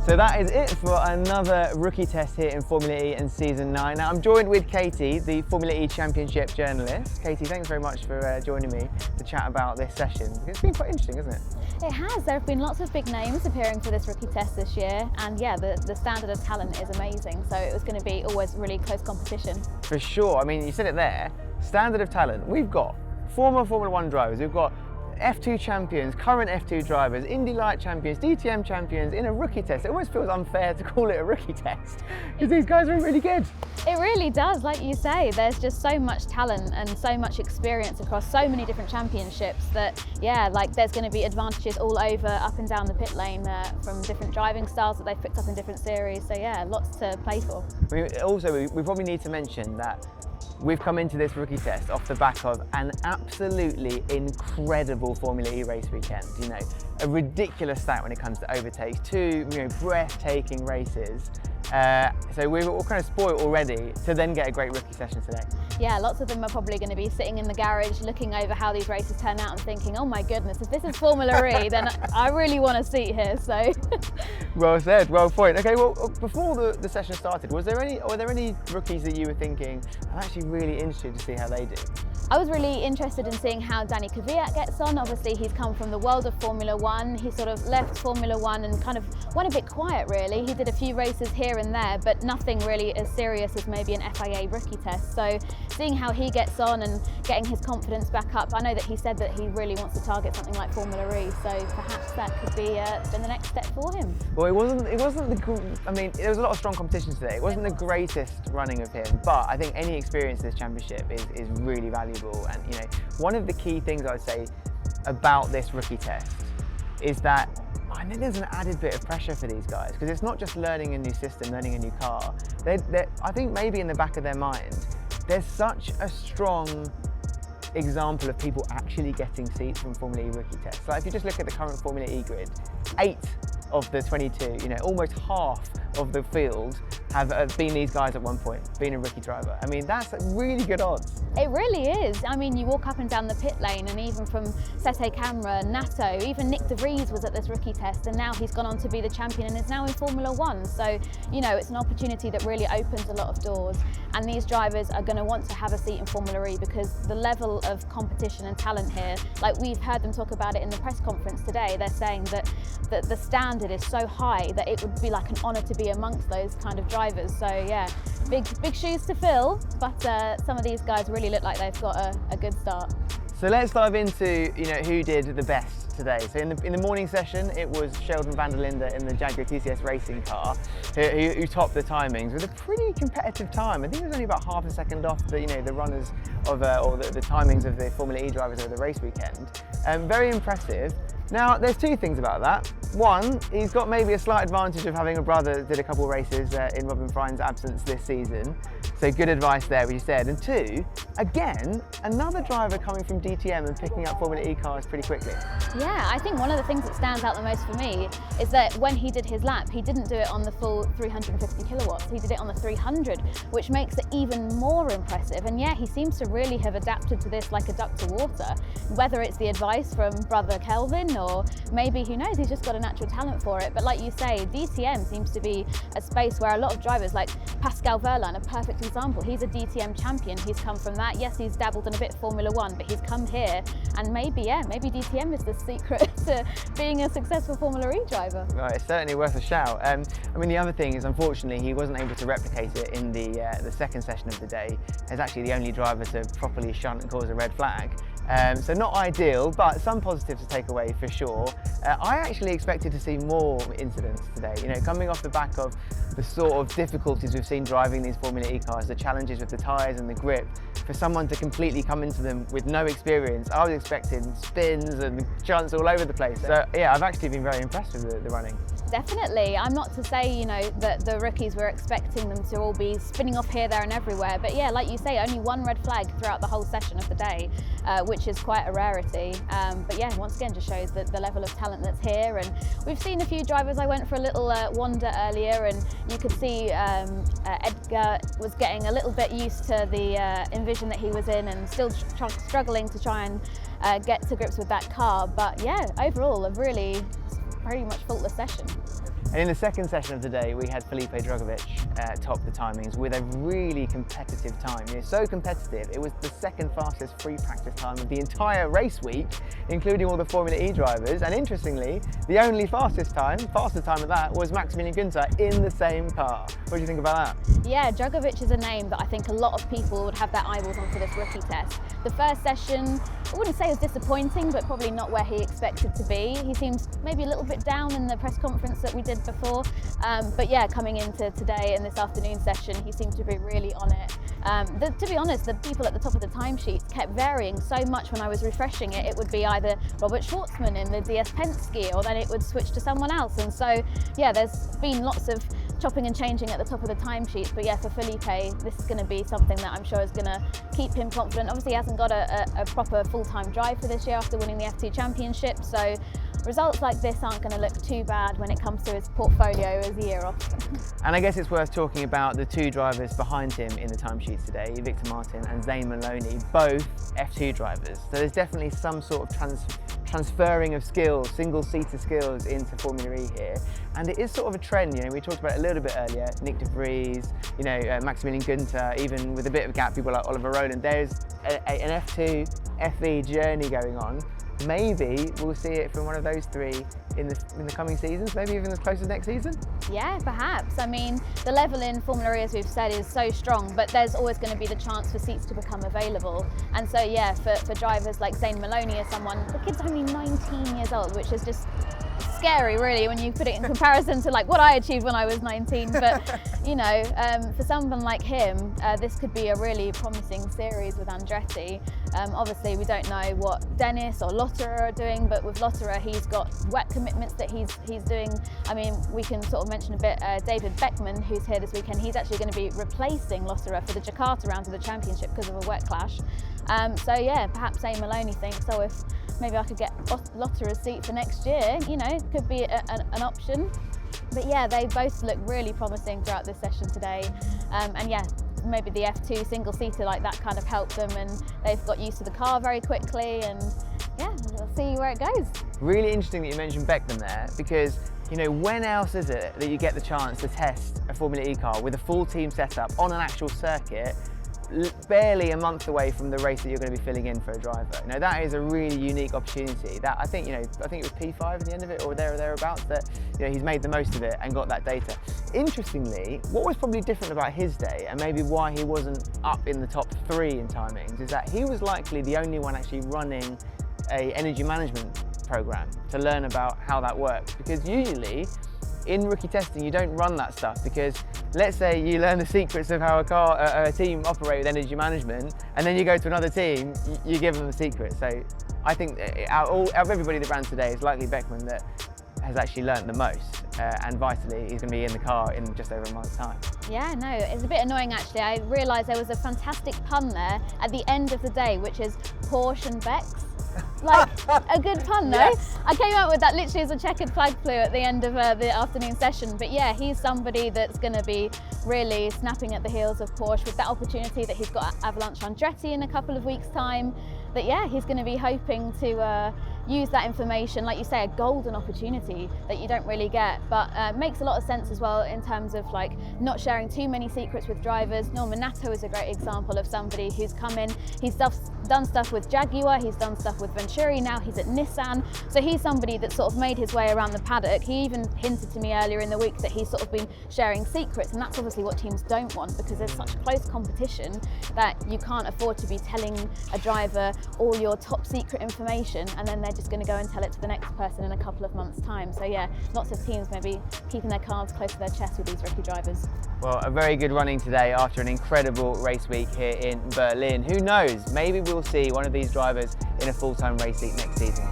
So that is it for another rookie test here in Formula E in Season 9. Now I'm joined with Katie, the Formula E Championship journalist. Katie, thanks very much for joining me to chat about this session. It's been quite interesting, hasn't it? It has. There have been lots of big names appearing for this rookie test this year, and yeah, the standard of talent is amazing. So it was going to be always really close competition. For sure. I mean, you said it there, standard of talent. We've got former Formula 1 drivers, we've got F2 champions, current F2 drivers, Indy Light champions, DTM champions in a rookie test. It almost feels unfair to call it a rookie test because these guys are really good. It really does, like you say, there's just so much talent and so much experience across so many different championships that, yeah, like there's going to be advantages all over, up and down the pit lane from different driving styles that they've picked up in different series. So yeah, lots to play for. We probably need to mention that we've come into this rookie test off the back of an absolutely incredible Formula E race weekend. You know, a ridiculous stat when it comes to overtakes, two breathtaking races. So we're all kind of spoiled already to then get a great rookie session today. Yeah, lots of them are probably going to be sitting in the garage looking over how these races turn out and thinking, oh my goodness, if this is Formula E, then I really want a seat here, so. Well said, well point. Okay, well, before the session started, were there any rookies that you were thinking, I'm actually really interested to see how they do? I was really interested in seeing how Kvyat gets on. Obviously, he's come from the world of Formula 1. He sort of left Formula 1 and kind of went a bit quiet, really. He did a few races here and there, but nothing really as serious as maybe an FIA rookie test. So seeing how he gets on and getting his confidence back up, I know that he said that he really wants to target something like Formula E, so perhaps that could be been the next step for him. Well, it wasn't I mean, there was a lot of strong competition today. It wasn't the greatest running of him, but I think any experience in this championship is really valuable. And you know, one of the key things I would say about this rookie test is that I think there's an added bit of pressure for these guys because it's not just learning a new system, learning a new car. I think maybe in the back of their mind, there's such a strong example of people actually getting seats from Formula E rookie tests. Like if you just look at the current Formula E grid, 8 of the 22, you know, almost half of the field have been these guys at one point, being a rookie driver. I mean, that's really good odds. It really is. I mean, you walk up and down the pit lane and even from Sete Camera, Nato, even Nick de Vries was at this rookie test and now he's gone on to be the champion and is now in Formula 1. So, you know, it's an opportunity that really opens a lot of doors and these drivers are going to want to have a seat in Formula E because the level of competition and talent here, like we've heard them talk about it in the press conference today, they're saying that the standard is so high that it would be like an honour to be amongst those kind of drivers. So yeah, big shoes to fill, but some of these guys really look like they've got a good start. So let's dive into who did the best today. So in the morning session, it was Sheldon van der Linde in the Jaguar TCS racing car who topped the timings with a pretty competitive time. I think it was only about half a second off the runners of or the timings of the Formula E drivers over the race weekend. Very impressive. Now, there's two things about that. One, he's got maybe a slight advantage of having a brother that did a couple of races in Robin Frijn's absence this season. So good advice there, as you said. And two, again, another driver coming from DTM and picking up Formula E cars pretty quickly. Yeah, I think one of the things that stands out the most for me is that when he did his lap, he didn't do it on the full 350 kilowatts. He did it on the 300, which makes it even more impressive. And yeah, he seems to really have adapted to this like a duck to water. Whether it's the advice from brother Kelvin or maybe, who knows, he's just got a natural talent for it. But like you say, DTM seems to be a space where a lot of drivers, like Pascal Wehrlein, a perfect example. He's a DTM champion. He's come from that. Yes, he's dabbled in a bit of Formula 1, but he's come here and maybe DTM is the secret to being a successful Formula E driver. Right, it's certainly worth a shout. I mean, the other thing is, unfortunately, he wasn't able to replicate it in the second session of the day. He's actually the only driver to properly shunt and cause a red flag. So not ideal, but some positives to take away for sure. I actually expected to see more incidents today. You know, coming off the back of the sort of difficulties we've seen driving these Formula E cars, the challenges with the tyres and the grip, for someone to completely come into them with no experience, I was expecting spins and shunts all over the place. So yeah, I've actually been very impressed with the running. Definitely. I'm not to say, you know, that the rookies were expecting them to all be spinning off here, there and everywhere, but yeah, like you say, only one red flag throughout the whole session of the day, which is quite a rarity. But yeah, once again, just shows the level of talent that's here. And we've seen a few drivers. I went for a little wander earlier and you could see Edgar was getting a little bit used to the envision that he was in and still struggling to try and get to grips with that car. But yeah, overall, a really pretty much faultless session. And in the second session of the day, we had Felipe Drugovich top the timings with a really competitive time. So competitive, it was the second fastest free practice time of the entire race week, including all the Formula E drivers. And interestingly, the only fastest time of that, was Maximilian Günther in the same car. What do you think about that? Yeah, Drugovich is a name that I think a lot of people would have their eyeballs on for this rookie test. The first session, I wouldn't say it was disappointing, but probably not where he expected to be. He seems maybe a little bit down in the press conference that we did before. But yeah, coming into today and this afternoon session, he seemed to be really on it. To be honest, the people at the top of the timesheets kept varying so much. When I was refreshing it, it would be either Robert Schwartzman in the DS Penske, or then it would switch to someone else. And so, yeah, there's been lots of chopping and changing at the top of the timesheets. But yeah, for Felipe, this is going to be something that I'm sure is going to keep him confident. Obviously, he hasn't got a proper full-time drive for this year after winning the F2 Championship. So results like this aren't going to look too bad when it comes to his portfolio as a year off. And I guess it's worth talking about the two drivers behind him in the timesheets today, Victor Martin and Zane Maloney, both F2 drivers. So there's definitely some sort of transferring of skills, single-seater skills into Formula E here. And it is sort of a trend, we talked about it a little bit earlier, Nick de Vries, Maximilian Günther, even with a bit of a gap, people like Oliver Rowland. There's an F2, FE journey going on. Maybe we'll see it from one of those three in the coming seasons, maybe even as close as next season? Yeah, perhaps. I mean, the level in Formula E, as we've said, is so strong, but there's always going to be the chance for seats to become available. And so, yeah, for drivers like Zane Maloney, as someone, the kid's only 19 years old, which is just scary, really, when you put it in comparison to like what I achieved when I was 19. But for someone like him, this could be a really promising series with Andretti. Obviously, we don't know what Dennis or Lotterer are doing, but with Lotterer, he's got wet commitments that he's doing. I mean, we can sort of mention a bit David Beckman, who's here this weekend. He's actually going to be replacing Lotterer for the Jakarta round of the championship because of a wet clash. So yeah, perhaps Zane Maloney thinks, oh, if maybe I could get Lotterer's seat for next year, could be an option. But yeah, they both look really promising throughout this session today. And yeah, maybe the F2 single-seater like that kind of helped them, and they've got used to the car very quickly, and yeah, we'll see where it goes. Really interesting that you mentioned Beckman there, because when else is it that you get the chance to test a Formula E car with a full team setup on an actual circuit, barely a month away from the race that you're going to be filling in for a driver? That is a really unique opportunity. That I think it was P5 at the end of it, or thereabouts. That he's made the most of it and got that data. Interestingly, what was probably different about his day, and maybe why he wasn't up in the top 3 in timings, is that he was likely the only one actually running a energy management program to learn about how that works. Because usually, in rookie testing, you don't run that stuff, because let's say you learn the secrets of how a team operate with energy management, and then you go to another team, you give them the secrets. So I think out of everybody that ran today, it's likely Beckman that has actually learned the most, and vitally, he's going to be in the car in just over a month's time. Yeah, no, it's a bit annoying actually. I realised there was a fantastic pun there at the end of the day, which is Porsche and Bex. Like, a good pun, though. Yes. I came out with that literally as a checkered flag flew at the end of the afternoon session. But yeah, he's somebody that's going to be really snapping at the heels of Porsche with that opportunity that he's got at Avalanche Andretti in a couple of weeks' time. But yeah, he's going to be hoping to use that information, like you say, a golden opportunity that you don't really get. But makes a lot of sense as well in terms of like not sharing too many secrets with drivers. Norman Nato is a great example of somebody who's come in, he's done stuff with Jaguar, he's done stuff with Venturi, now he's at Nissan. So he's somebody that sort of made his way around the paddock. He even hinted to me earlier in the week that he's sort of been sharing secrets, and that's obviously what teams don't want, because there's such close competition that you can't afford to be telling a driver all your top secret information and then they're just going to go and tell it to the next person in a couple of months' time. So yeah, lots of teams maybe keeping their cards close to their chest with these rookie drivers. Well, a very good running today after an incredible race week here in Berlin. Who knows, maybe we'll see one of these drivers in a full-time race seat next season.